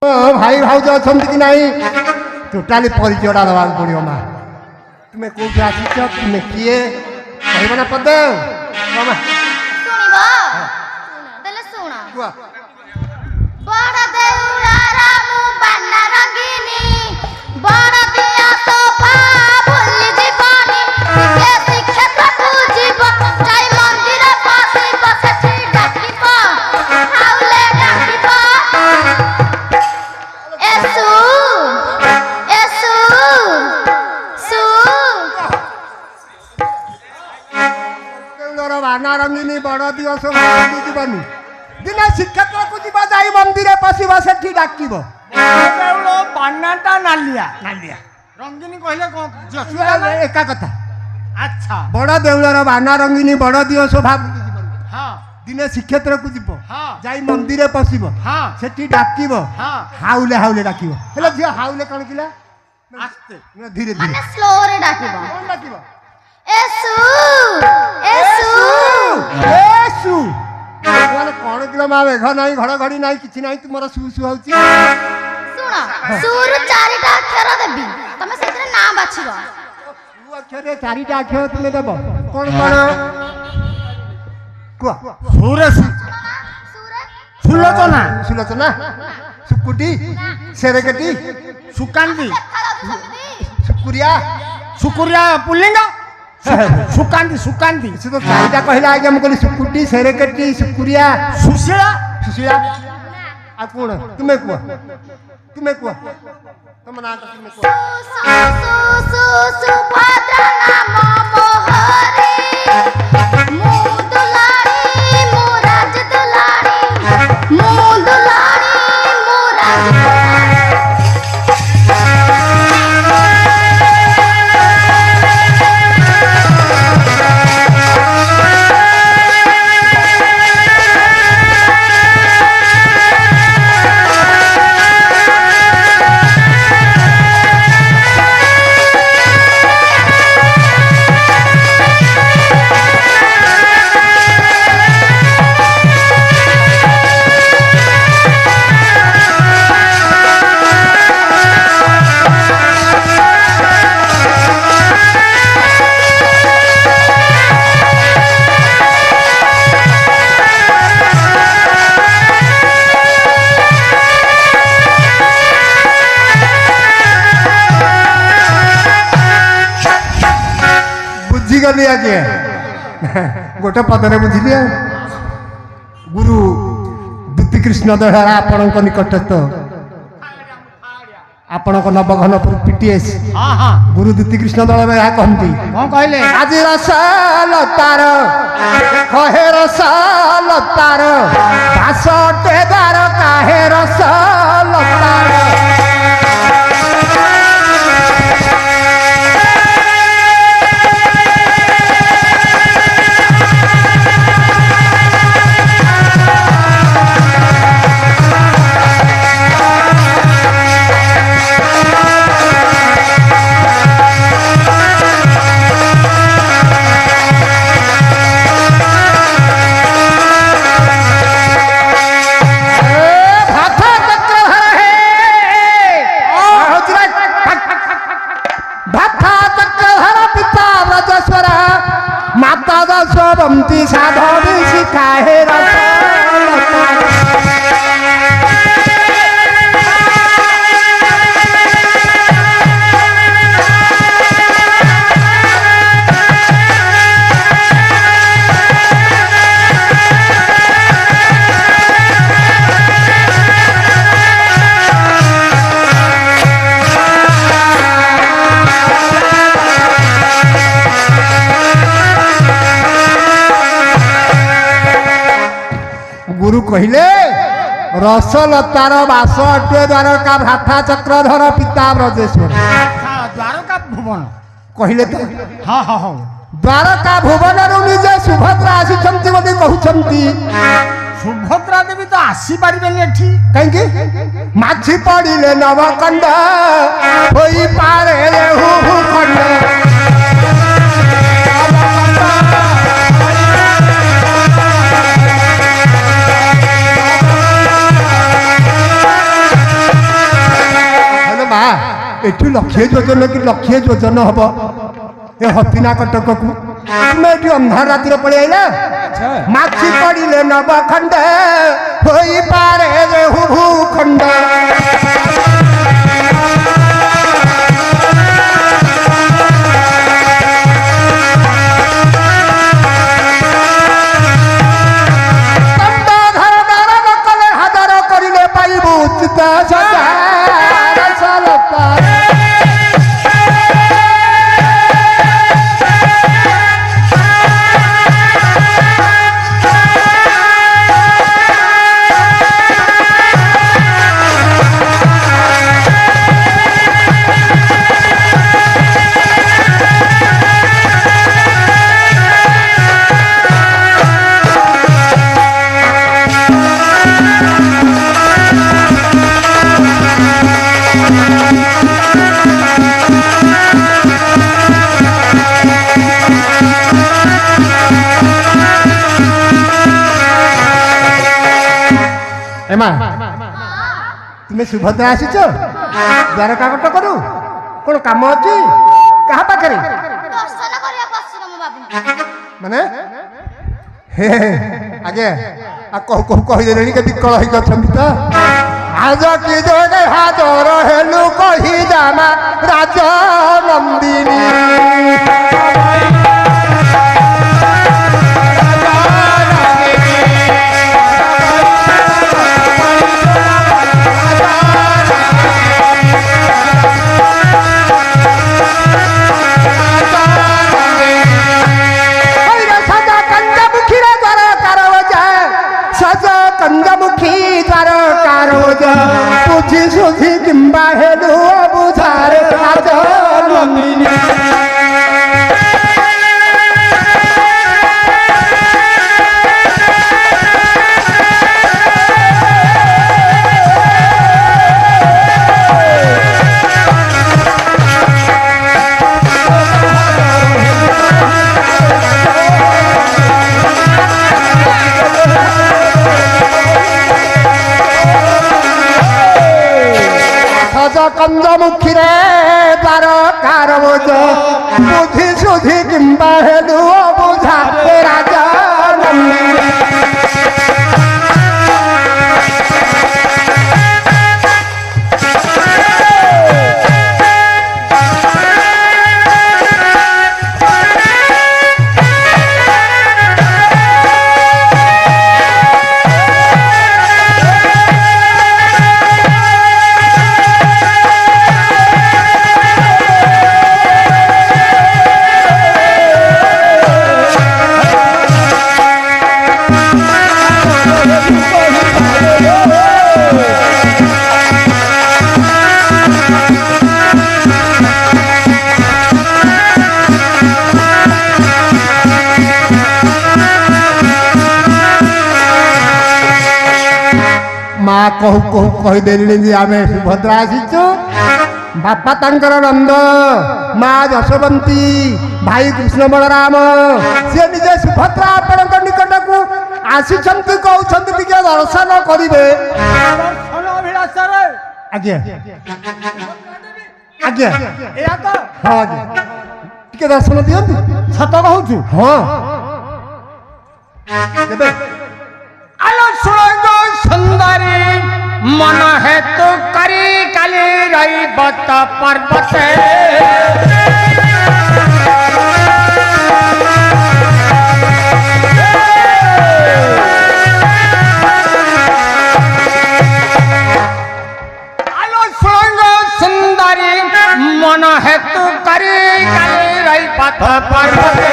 भाई भाउज अच्छा कि नहीं टोटाली परिचयटा दवा पड़ो माँ तुम्हें कौन आस तुम्हें किए कह ना पद रंगिनी बड़ दिवस जीवन दिने श्रीक्षेत्र को जीवा जाई मंदिर पशिबा सेठी डाकिब बानाटा नालिया नालिया रंगिनी कहले एका कथा अच्छा बड़ देउलर बाना रंगिनी बड़ दिवस भाव हाँ दिने श्रीक्षेत्र को जीव हाँ जाई मंदिर पशिब हाँ सेठी डाकिब हाँ हाउले हाउले डाकिब हेले झियो हाउले कण किला आस्ते धीरे धीरे माने स्लो रे डाकिब कोन डाकिब एसु एसु एसु कोन कोन किलो मा मेघ नाही घड़घड़ी नाही किछि नाही तुमरा सु सु होउची सुना सुर चारिटा अक्षर देबी तमे सेतरे नाम बाछिबो सु अक्षर चारिटा अक्षर तुमे देबो कोन कोन को सुरेश सुरे सुलोचना सुलोचना सुकुटी सेरेकटी सुकांती सुकुरिया सुकुरिया पुल्लिंग सुकांती सुकांती से तो चारिटा कहला आगे हम कहली सुकुटी सेरेकटी सुकुरिया सुशीला सुशीला आ कोन तुमे कुआ तुम ना तुमे कुआ सुभद्रा नाम मोहरे मुदुलारी मोराज दुलारी मुदुलारी मोराज आगे गोटे पदरे बुझिली गुरु द्युति कृष्ण दहरा आपण निकटस्थ आपण नवघनपुर पीटीएस हाँ हाँ गुरु द्युति कृष्ण दल में कहती कौन कहले आज रसाल तार कहे रसाल तार भाषटे दार काहे रसाल तार बमती साधवी सिखाए गुरु कहले रसलतार बास अटे द्वारका भ्राता चक्रधर पिता ब्रजेश्वर द्वारका भुवन कहले तो हाँ हाँ हाँ द्वारका भुवन निजे सुभद्रा आसी बोली कहते सुभद्रा देवी तो आसी पारे कहीं माछी पड़े नवकंड हो पारे खंड ଏଠୁ ଲକ୍ଷେ ଯୋଜନ କି ଲକ୍ଷେ ଯୋଜନ ହବ ଏ ହତିନା କଟକକୁ ତୁମେ ଏଠି ଅନ୍ଧାର ରାତିରେ ପଳେଇ ଆଇଲା ମାଛି ପଡ଼ିଲେ ନବ ଖଣ୍ଡ ହୋଇପାରେ ଯେ ହୁ ଖଣ୍ଡ তুমি সুভদ্রা আসিছ দ্বারকা কটকରୁ কোন কাম ଅଛି কাহা পাখରେ ଦର୍ଶନ କରିବାକୁ ଆସିଲ ମୋ ବାବୁ ମାନେ ହେ ଆଜ୍ଞା ଆଉ କହୁ କହୁ କହିଦେଲେଣି କେତେ ବିକଳ ହେଇକି ଅଛନ୍ତି ତ ଆଜ କି ଯୋଗେ ହାଜର ହେଲୁ କହି ଜାମା ରାଜ ନନ୍ଦିନୀ বুঝি সুঝি কিংবা হেলু বুঝার রাজ নন্দিনী কঞ্জমুখী রে তার কারবোজ বুঝি সুঝি কিংবা হেলু বুঝা রাজা মা কহু কহু কহিদেলি যে আমি সুভদ্রা আসিছু বাপা তাঙ্কর নন্দ মা যশোবন্তী ভাই কৃষ্ণ বলরাম সে নিজে সুভদ্রা আপনার নিকটকু আসিছন্তি কହୁଛନ୍ତି ଟିକେ দর্শন করিবে আজ্ঞা আজ্ঞা এয়া তো হ্যাঁ আজ্ঞা ଟିକେ দর্শন দিଅନ୍ତୁ সত কହୁଛୁ হ্যাঁ দেবে আলো সুরঙ্গ সুন্দরী মন হেতু করি কালি রইবত পর্বতে আলো সুরঙ্গ সুন্দরী মন হেতু করি কালি রইবত পর্বতে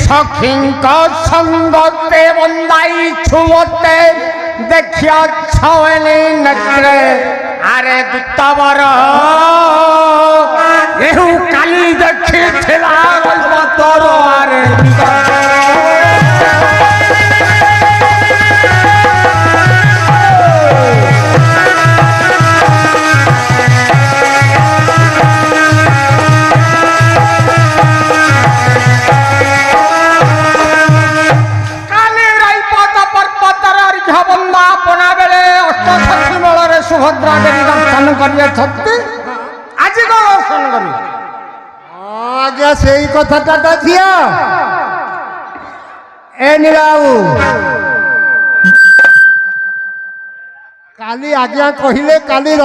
সখিঙ্ক সঙ্গতে বন্দাই ছুমতে দেখিয়া ছয়েলি নেত্রে আরে দুতবর এহু কালি দেখিছিলা তোর আরে सुभद्रा देवी दर्शन करिए आज कौन दर्शन करी आज्ञा से ही कथाटा झिया ए नीलाऊ काली आज्ञा कहिले काली